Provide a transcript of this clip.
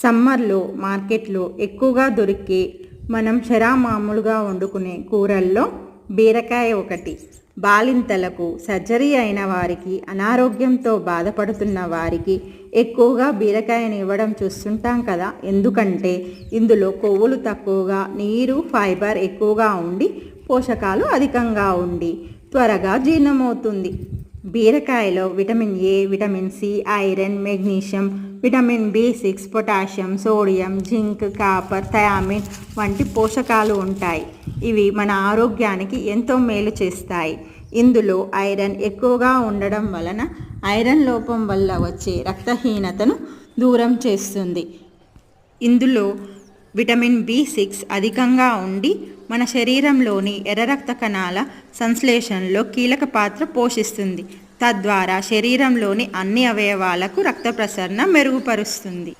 సమ్మర్లో మార్కెట్లో ఎక్కువగా దొరికే మనం మామూలుగా వండుకునే కూరల్లో బీరకాయ ఒకటి. బాలింతలకు, సర్జరీ అయిన వారికి, అనారోగ్యంతో బాధపడుతున్న వారికి ఎక్కువగా బీరకాయని ఇవ్వడం చూస్తుంటాం కదా. ఎందుకంటే ఇందులో కొవ్వులు తక్కువగా, నీరు, ఫైబర్ ఎక్కువగా ఉండి పోషకాలు అధికంగా ఉండి త్వరగా జీర్ణమవుతుంది. బీరకాయలో vitamin A, vitamin C, iron, magnesium, vitamin B6, potassium, sodium, zinc, copper, thiamine వంటి పోషకాలు ఉంటాయి. ఇవి మన ఆరోగ్యానికి ఎంతో మేలు చేస్తాయి. ఇందులో ఐరన్ ఎక్కువగా ఉండడం వలన ఐరన్ లోపం వల్ల వచ్చే రక్తహీనతను దూరం చేస్తుంది. ఇందులో విటమిన్ B6 అధికంగా ఉండి మన శరీరంలోని ఎర్ర రక్త కణాల సంశ్లేషణలో కీలక పాత్ర పోషిస్తుంది. తద్వారా శరీరంలోని అన్ని అవయవాలకు రక్త ప్రసరణ మెరుగుపరుస్తుంది.